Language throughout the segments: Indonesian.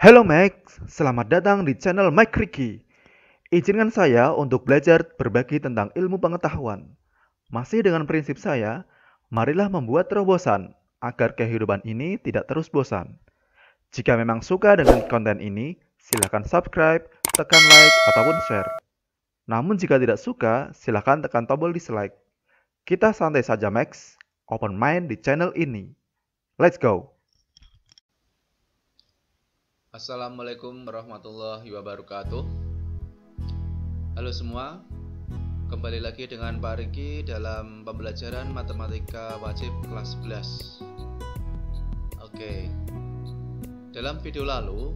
Halo Max, selamat datang di channel Mike Ricky. Izinkan saya untuk belajar berbagi tentang ilmu pengetahuan. Masih dengan prinsip saya, marilah membuat terobosan agar kehidupan ini tidak terus bosan. Jika memang suka dengan konten ini, silakan subscribe, tekan like, ataupun share. Namun jika tidak suka, silakan tekan tombol dislike. Kita santai saja Max, open mind di channel ini. Let's go! Assalamualaikum warahmatullahi wabarakatuh. Halo semua, kembali lagi dengan Pak Riki dalam pembelajaran matematika wajib kelas 11. Oke, dalam video lalu,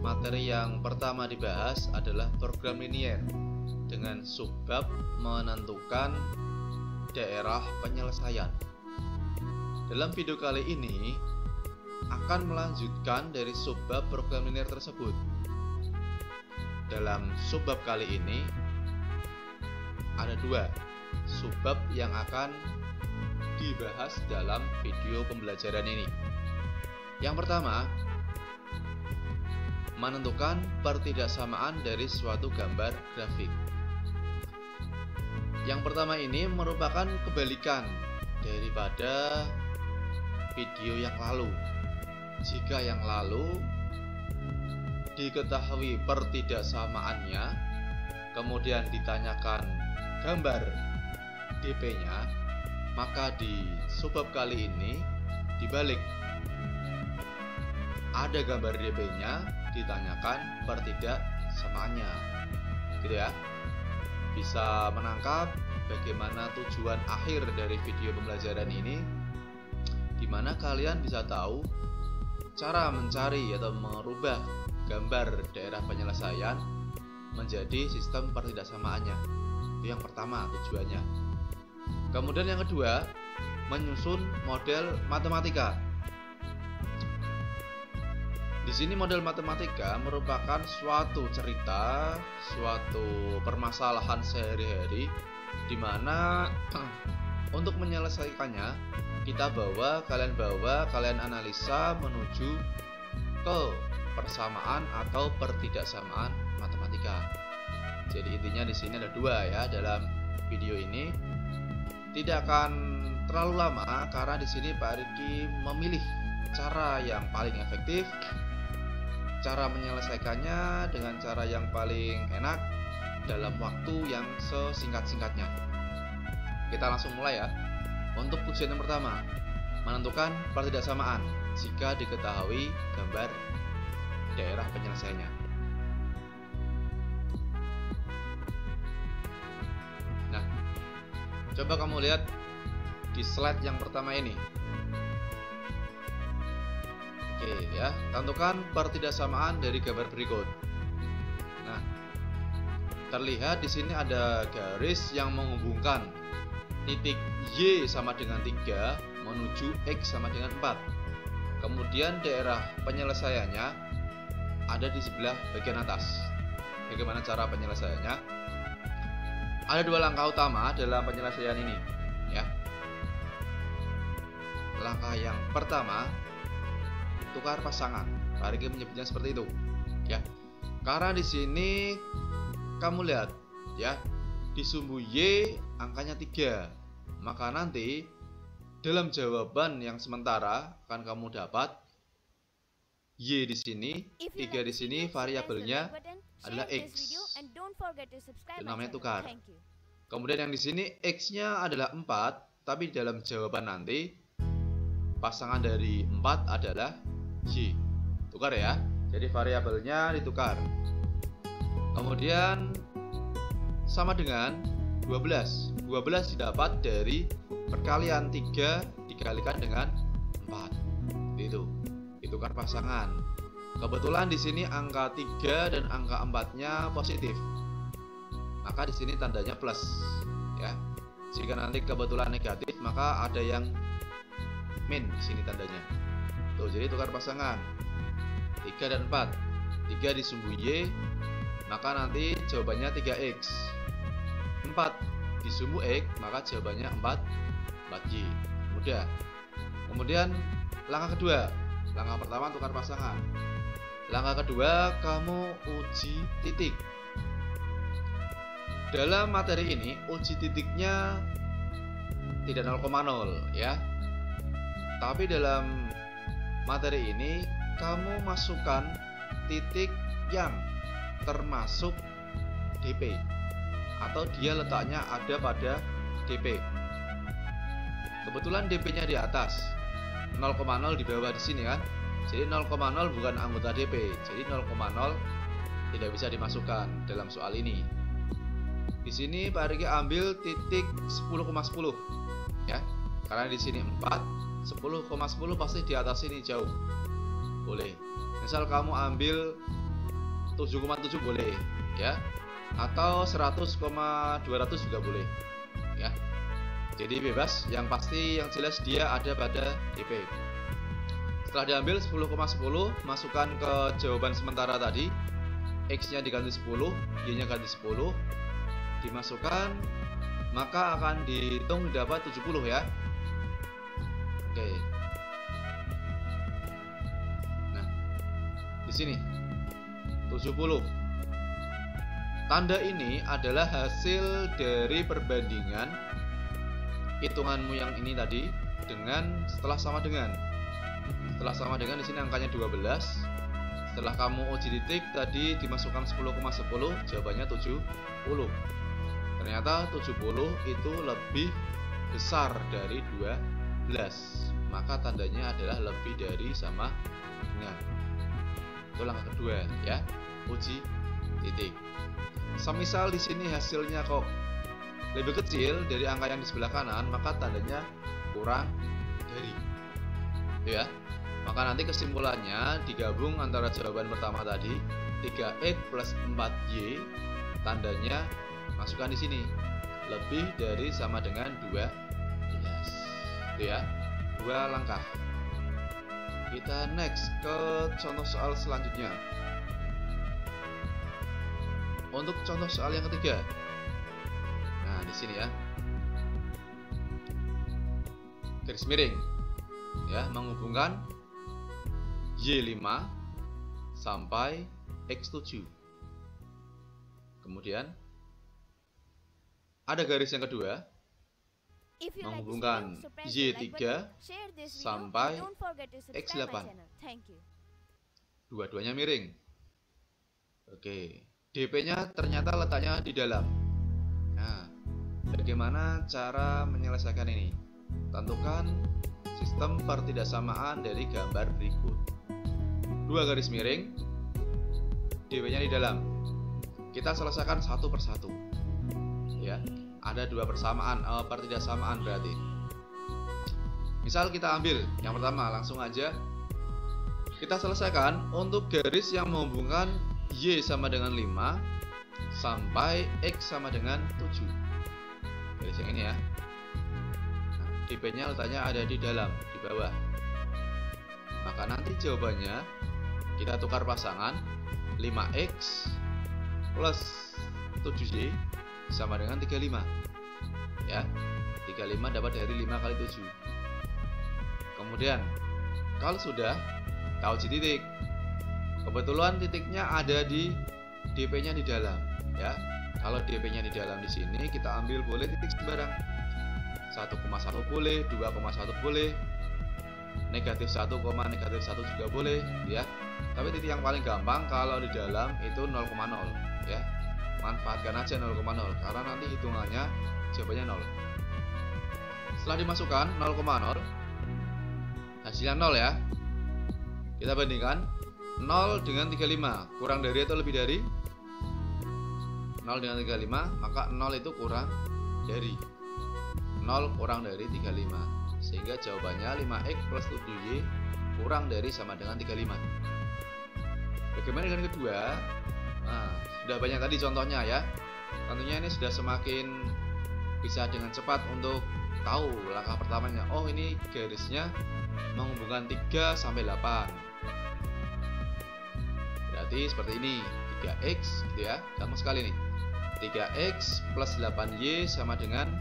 materi yang pertama dibahas adalah program linier dengan subbab menentukan daerah penyelesaian. Dalam video kali ini akan melanjutkan dari subbab program linier tersebut. Dalam subbab kali ini ada dua subbab yang akan dibahas dalam video pembelajaran ini. Yang pertama, menentukan pertidaksamaan dari suatu gambar grafik. Yang pertama ini merupakan kebalikan daripada video yang lalu. Jika yang lalu diketahui pertidaksamaannya, kemudian ditanyakan gambar DP-nya, maka di subbab kali ini dibalik. Ada gambar DP-nya, ditanyakan pertidaksamaannya. Gitu ya. Bisa menangkap bagaimana tujuan akhir dari video pembelajaran ini, di mana kalian bisa tahu cara mencari atau merubah gambar daerah penyelesaian menjadi sistem pertidaksamaannya. Itu yang pertama tujuannya. Kemudian yang kedua, menyusun model matematika. Di sini model matematika merupakan suatu cerita, suatu permasalahan sehari-hari di mana untuk menyelesaikannya kalian analisa menuju ke persamaan atau pertidaksamaan matematika. Jadi intinya di sini ada dua ya dalam video ini. Tidak akan terlalu lama karena di sini Pak Riki memilih cara yang paling efektif, cara menyelesaikannya dengan cara yang paling enak dalam waktu yang sesingkat-singkatnya. Kita langsung mulai ya. Untuk ujian yang pertama, menentukan pertidaksamaan jika diketahui gambar daerah penyelesaiannya. Nah, coba kamu lihat di slide yang pertama ini. Oke ya, tentukan pertidaksamaan dari gambar berikut. Nah, terlihat di sini ada garis yang menghubungkan titik Y sama dengan 3 menuju X sama dengan 4. Kemudian daerah penyelesaiannya ada di sebelah bagian atas. Bagaimana cara penyelesaiannya? Ada dua langkah utama dalam penyelesaian ini ya. Langkah yang pertama, tukar pasangan. Pak Riki menyebutnya seperti itu ya. Karena di sini kamu lihat ya, di sumbu Y angkanya 3, maka nanti dalam jawaban yang sementara akan kamu dapat Y di sini, 3 di sini, variabelnya adalah X. Itu namanya tukar. Kemudian yang di sini X-nya adalah 4, tapi dalam jawaban nanti pasangan dari 4 adalah Y. Tukar ya. Jadi variabelnya ditukar. Kemudian sama dengan 12. 12 didapat dari perkalian 3 dikalikan dengan 4. Itu ditukar pasangan. Kebetulan di sini angka 3 dan angka 4-nya positif. Maka di sini tandanya plus ya. Jika nanti kebetulan negatif, maka ada yang min di sini tandanya. Tuh, jadi tukar pasangan 3 dan 4. 3 di sumbu Y, maka nanti jawabannya 3X. 4 di sumbu X, maka jawabannya 4Y. Mudah. Kemudian langkah kedua, langkah pertama tukar pasangan. Langkah kedua, kamu uji titik. Dalam materi ini, uji titiknya tidak 0,0 ya. Tapi dalam materi ini, kamu masukkan titik yang termasuk DP atau dia letaknya ada pada DP. Kebetulan DP-nya di atas, 0,0 di bawah di sini kan. Jadi 0,0 bukan anggota DP. Jadi 0,0 tidak bisa dimasukkan dalam soal ini. Di sini Pak Riki ambil titik 10,10 ya. Karena di sini 4, 10,10 pasti di atas ini jauh. Boleh. Misal kamu ambil 7,7 boleh ya. Atau 100,200 juga boleh ya. Jadi bebas, yang pasti yang jelas dia ada pada DP. Setelah diambil 10,10, masukkan ke jawaban sementara tadi. X-nya diganti 10, Y-nya ganti 10. Dimasukkan, maka akan dihitung dapat 70 ya. Oke. Nah, di sini 70. Tanda ini adalah hasil dari perbandingan hitunganmu yang ini tadi dengan setelah sama dengan. Setelah sama dengan di sini angkanya 12. Setelah kamu uji titik tadi dimasukkan 10,10, jawabannya 70. Ternyata 70 itu lebih besar dari 12. Maka tandanya adalah lebih dari sama dengan. Itu langkah kedua ya, uji titik. Semisal di sini hasilnya kok lebih kecil dari angka yang di sebelah kanan, maka tandanya kurang dari ya. Maka nanti kesimpulannya digabung antara jawaban pertama tadi 3x plus 4y, tandanya masukkan di sini lebih dari sama dengan 12 itu ya. Dua langkah. Kita next ke contoh soal selanjutnya. Untuk contoh soal yang ketiga, nah di sini ya, garis miring ya, menghubungkan Y5 sampai X7. Kemudian ada garis yang kedua menghubungkan Y3 sampai X8. Dua-duanya miring. Oke, DP-nya ternyata letaknya di dalam. Nah, bagaimana cara menyelesaikan ini? Tentukan sistem pertidaksamaan dari gambar berikut. Dua garis miring, DP-nya di dalam. Kita selesaikan satu persatu. Ya, ada dua persamaan, pertidaksamaan berarti. Misal kita ambil yang pertama, langsung aja kita selesaikan untuk garis yang menghubungkan Y sama dengan 5 sampai X sama dengan 7. Garis yang ini ya. Nah, DP-nya letaknya ada di dalam, di bawah. Maka nanti jawabannya kita tukar pasangan 5X plus 7Y sama dengan 35. Ya. 35 dapat dari 5 kali 7. Kemudian kalau sudah kita uji titik. Kebetulan titiknya ada di DP-nya di dalam, ya. Kalau DP-nya di dalam di sini kita ambil boleh titik sembarang. 1,1 boleh, 2,1 boleh, negatif 1, negatif 1 juga boleh, ya. Tapi titik yang paling gampang kalau di dalam itu 0,0, ya. Manfaatkan aja 0,0 karena nanti hitungannya jawabannya 0. Setelah dimasukkan 0,0, hasilnya 0 ya. Kita bandingkan 0 dengan 35, kurang dari atau lebih dari? 0 dengan 35, maka 0 itu kurang dari 0 kurang dari 35, sehingga jawabannya 5x plus 7y kurang dari sama dengan 35. Bagaimana dengan kedua? Nah, sudah banyak tadi contohnya ya. Tentunya ini sudah semakin bisa dengan cepat untuk tahu langkah pertamanya. Oh, ini garisnya menghubungkan 3 sampai 8. Berarti seperti ini, 3x gitu ya, gampang sekali nih. 3x plus 8y sama dengan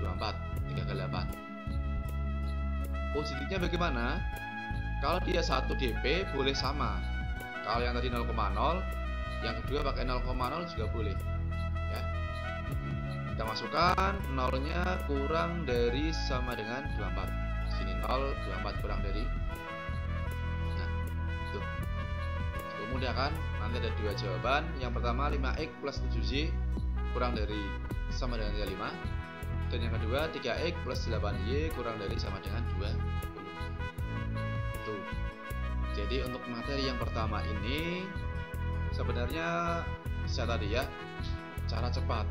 24, 3 kali 8. Posisinya bagaimana? Kalau dia 1 DP boleh sama. Kalau yang tadi 0,0, yang kedua pakai 0,0 juga boleh ya. Kita masukkan nolnya kurang dari sama dengan 24. Sini 0, 24 kurang dari. Nah, itu cukup mudah kan? Nanti ada dua jawaban. Yang pertama 5x plus 7y kurang dari sama dengan 35. Dan yang kedua 3x plus 8y kurang dari sama dengan 20. Itu. Jadi untuk materi yang pertama ini sebenarnya bisa tadi ya, cara cepat.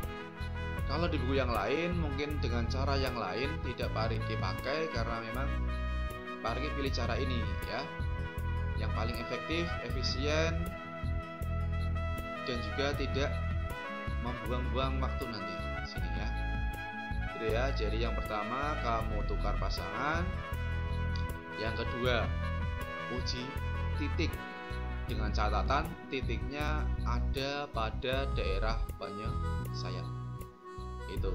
Kalau di buku yang lain mungkin dengan cara yang lain tidak Pak Riki pakai karena memang Pak Riki pilih cara ini ya, yang paling efektif, efisien, dan juga tidak membuang-buang waktu nanti di sini ya. Gitu ya. Jadi yang pertama kamu tukar pasangan, yang kedua uji titik dengan catatan titiknya ada pada daerah penyelesaian. Itu.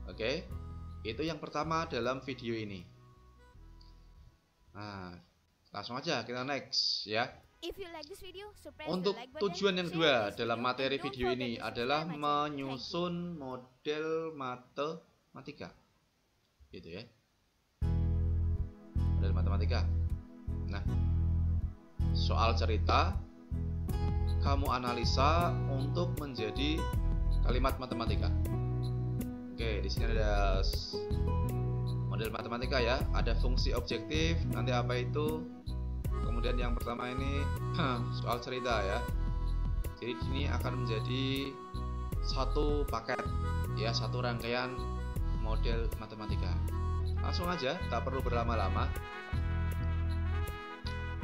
Oke. Itu yang pertama dalam video ini. Nah, langsung aja kita next ya. Untuk tujuan yang kedua dalam materi video ini adalah menyusun model matematika. Gitu ya. Model matematika. Nah, soal cerita kamu analisa untuk menjadi kalimat matematika. Oke, di sini ada model matematika ya, ada fungsi objektif, nanti apa itu. Kemudian yang pertama ini soal cerita ya. Jadi ini akan menjadi satu paket ya, satu rangkaian model matematika. Langsung aja, tak perlu berlama-lama.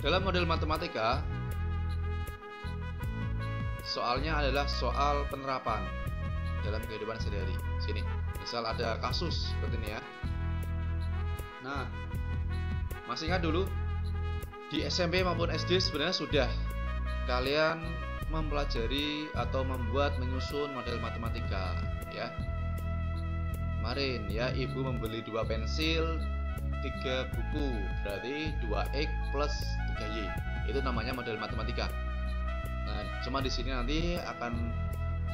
Dalam model matematika soalnya adalah soal penerapan dalam kehidupan sehari-hari. Sini, misal ada kasus seperti ini ya. Nah, masih ingat dulu di SMP maupun SD sebenarnya sudah kalian mempelajari atau menyusun model matematika ya. Kemarin ya, ibu membeli 2 pensil, 3 buku, berarti 2x plus 3y. Itu namanya model matematika. Nah, cuma di sini nanti akan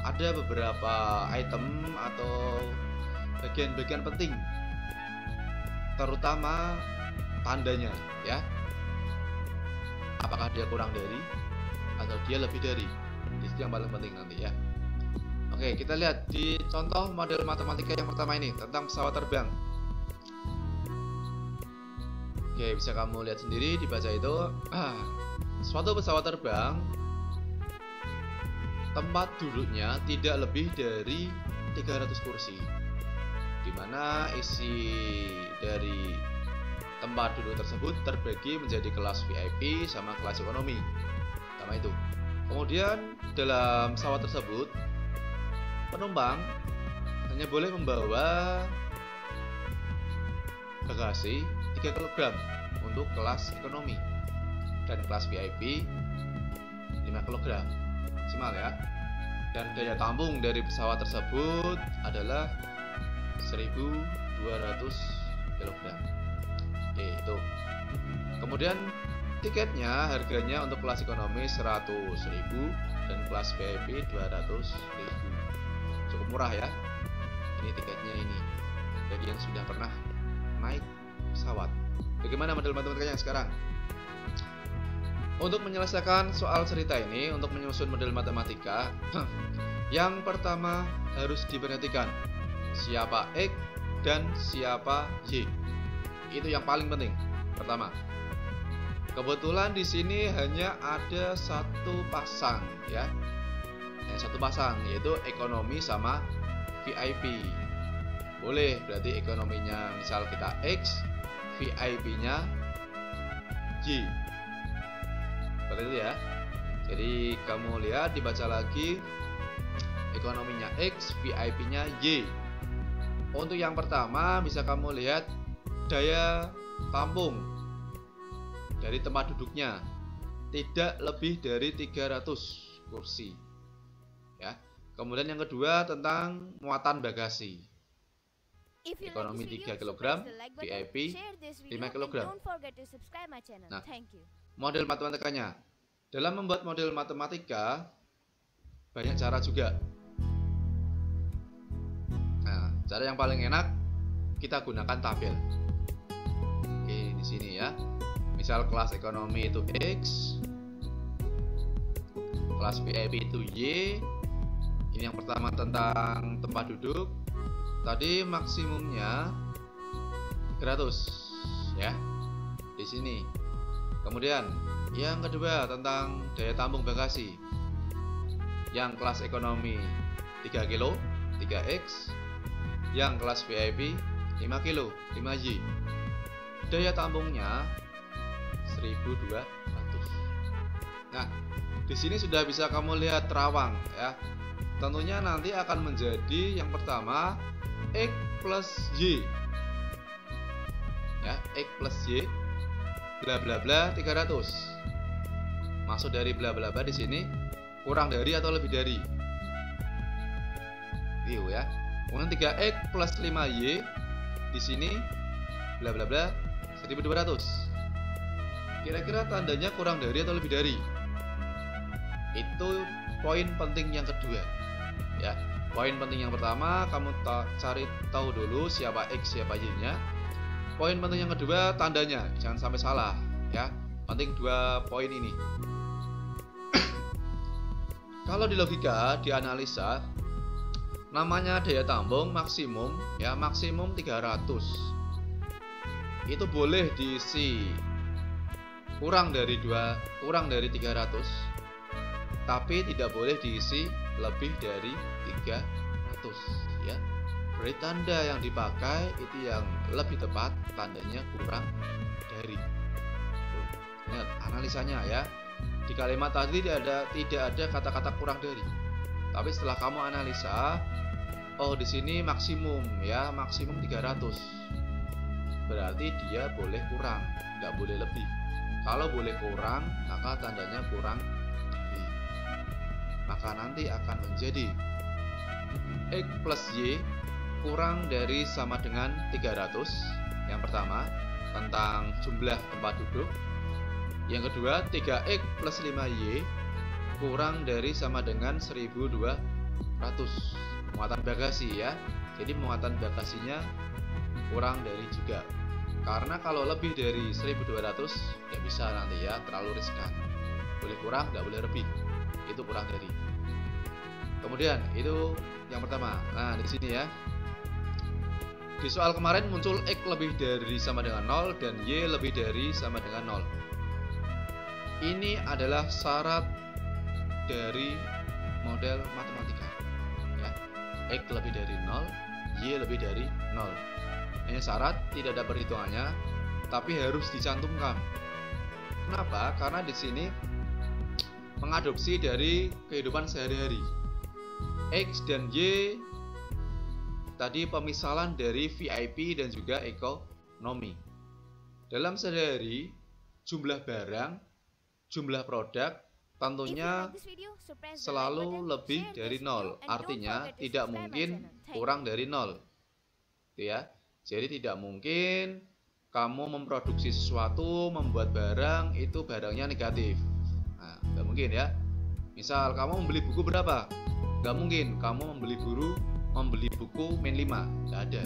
ada beberapa item atau bagian-bagian penting, terutama tandanya ya. Apakah dia kurang dari atau dia lebih dari? Itu yang paling penting nanti ya. Oke, kita lihat di contoh model matematika yang pertama ini tentang pesawat terbang. Oke, bisa kamu lihat sendiri, dibaca itu. Suatu pesawat terbang tempat duduknya tidak lebih dari 300 kursi, di mana isi dari tempat duduk tersebut terbagi menjadi kelas VIP sama kelas ekonomi. Sama itu. Kemudian dalam pesawat tersebut penumpang hanya boleh membawa bagasi 3 kg untuk kelas ekonomi, dan kelas VIP 5 kg maksimal ya. Dan daya tampung dari pesawat tersebut adalah 1200 kg. Oke, itu. Kemudian tiketnya harganya untuk kelas ekonomi 100.000 dan kelas VIP 200.000. Cukup murah ya. Ini tiketnya ini. Bagi yang sudah pernah naik pesawat. Bagaimana model matematikanya sekarang? Untuk menyelesaikan soal cerita ini, untuk menyusun model matematika, yang pertama harus diperhatikan siapa X dan siapa Y. Itu yang paling penting. Pertama, kebetulan di sini hanya ada satu pasang ya, hanya satu pasang, yaitu ekonomi sama VIP. Boleh, berarti ekonominya misal kita X, VIP-nya Y. Seperti itu ya. Jadi kamu lihat, dibaca lagi, ekonominya X, VIP-nya Y. Untuk yang pertama bisa kamu lihat daya tampung dari tempat duduknya tidak lebih dari 300 kursi ya. Kemudian yang kedua tentang muatan bagasi. Ekonomi 3 kg, VIP 5 kg. Nah, model matematikanya. Dalam membuat model matematika banyak cara juga. Nah, cara yang paling enak kita gunakan tabel. Oke, di sini ya. Misal kelas ekonomi itu X, kelas VIP itu Y. Ini yang pertama tentang tempat duduk. Tadi maksimumnya 300 ya. Di sini. Kemudian yang kedua tentang daya tampung bagasi. Yang kelas ekonomi 3 kilo, 3X. Yang kelas VIP 5 kilo, 5Y. Daya tampungnya 1200. Nah, di sini sudah bisa kamu lihat terawang ya. Tentunya nanti akan menjadi yang pertama X plus Y. Ya, X plus Y bla bla bla 300. Maksud dari bla bla bla di sini kurang dari atau lebih dari. View ya. Kemudian 3X plus 5Y di sini bla bla bla 1200. Kira-kira tandanya kurang dari atau lebih dari. Itu poin penting yang kedua. Ya, poin penting yang pertama kamu cari tahu dulu siapa X siapa Y-nya. Poin penting yang kedua tandanya, jangan sampai salah ya. Penting dua poin ini. Kalau di logika, di analisa, namanya daya tampung maksimum ya, maksimum 300. Itu boleh diisi kurang dari 300. Tapi tidak boleh diisi lebih dari 300 ya. Berarti tanda yang dipakai itu yang lebih tepat, tandanya kurang dari. Ingat analisanya ya. Di kalimat tadi tidak ada kata-kata kurang dari. Tapi setelah kamu analisa, oh di sini maksimum ya, maksimum 300. Berarti dia boleh kurang, nggak boleh lebih. Kalau boleh kurang, maka tandanya kurang dari. Maka nanti akan menjadi X plus Y kurang dari sama dengan 300. Yang pertama tentang jumlah tempat duduk. Yang kedua 3X plus 5Y kurang dari sama dengan 1200. Muatan bagasi ya. Jadi muatan bagasinya kurang dari juga. Karena kalau lebih dari 1200 nggak bisa nanti ya, terlalu riskan. Boleh kurang, nggak boleh lebih. Itu kurang dari. Kemudian itu yang pertama. Nah di sini ya. Di soal kemarin muncul X lebih dari sama dengan 0 dan Y lebih dari sama dengan 0. Ini adalah syarat dari model matematika ya. X lebih dari 0, Y lebih dari 0. Ini syarat, tidak ada perhitungannya, tapi harus dicantumkan. Kenapa? Karena di sini mengadopsi dari kehidupan sehari-hari. X dan Y tadi pemisalan dari VIP dan juga ekonomi. Dalam sehari-hari, jumlah barang, jumlah produk tentunya selalu lebih dari 0. Artinya tidak mungkin kurang dari 0. Gitu ya. Jadi tidak mungkin kamu memproduksi sesuatu, membuat barang, itu barangnya negatif. Nah, nggak mungkin ya. Misal kamu membeli buku berapa? Nggak mungkin kamu membeli buku min 5, nggak ada.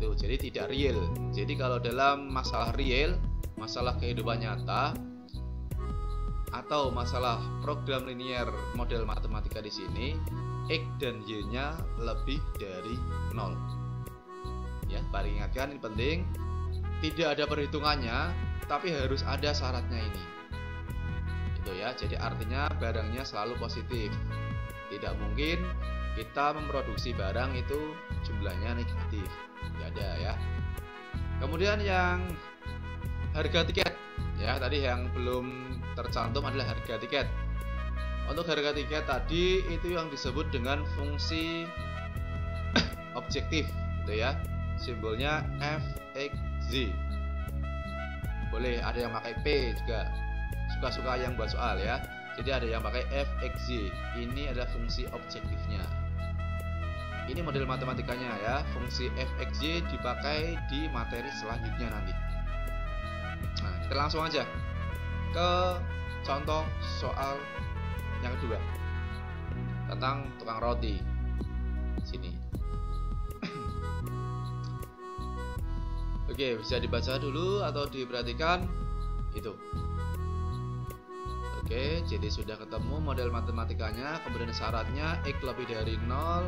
Tuh, jadi tidak real. Jadi kalau dalam masalah real, masalah kehidupan nyata, atau masalah program linear model matematika di sini, X dan Y-nya lebih dari 0. Ya, paling ingatkan ini penting. Tidak ada perhitungannya, tapi harus ada syaratnya ini. Gitu ya. Jadi artinya barangnya selalu positif. Tidak mungkin kita memproduksi barang itu jumlahnya negatif. Tidak ada ya. Kemudian yang harga tiket ya, tadi yang belum tercantum adalah harga tiket. Untuk harga tiket tadi itu yang disebut dengan fungsi objektif gitu ya. Simbolnya fxz. Boleh ada yang pakai P juga. Suka-suka yang buat soal ya. Jadi ada yang pakai fxz. Ini adalah fungsi objektifnya. Ini model matematikanya ya. Fungsi fxz dipakai di materi selanjutnya nanti. Nah, kita langsung aja. ke contoh soal yang kedua tentang tukang roti. Sini. Oke, bisa dibaca dulu atau diperhatikan itu. Oke, jadi sudah ketemu model matematikanya, kemudian syaratnya X lebih dari 0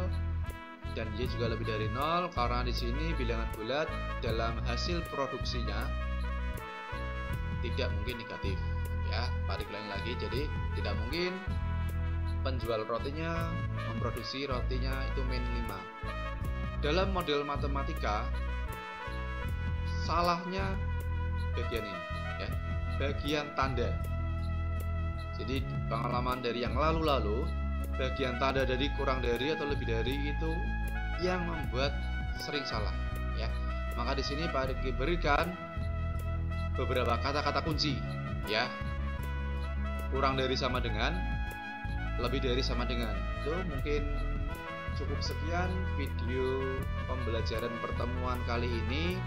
dan Y juga lebih dari 0 karena di sini bilangan bulat dalam hasil produksinya tidak mungkin negatif. Ya, balik lagi, jadi tidak mungkin penjual rotinya memproduksi rotinya itu min 5. Dalam model matematika salahnya bagian ini ya, bagian tanda. Jadi pengalaman dari yang lalu-lalu, bagian tanda dari kurang dari atau lebih dari itu yang membuat sering salah ya. Maka di sini Pak Riki berikan beberapa kata-kata kunci ya. Kurang dari sama dengan, lebih dari sama dengan. Itu mungkin cukup sekian video pembelajaran pertemuan kali ini.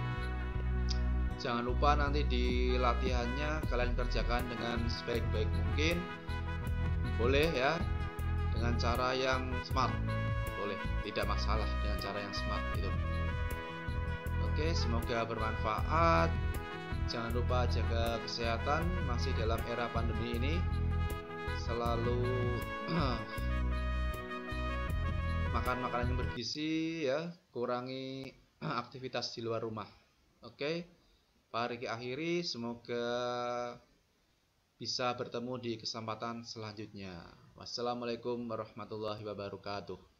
Jangan lupa nanti di latihannya kalian kerjakan dengan sebaik-baik mungkin. Boleh ya, dengan cara yang smart. Boleh, tidak masalah dengan cara yang smart itu. Oke, semoga bermanfaat. Jangan lupa jaga kesehatan masih dalam era pandemi ini. Selalu makan makanan yang bergizi ya, kurangi aktivitas di luar rumah. Oke. Pak Riki akhiri, semoga bisa bertemu di kesempatan selanjutnya. Wassalamualaikum warahmatullahi wabarakatuh.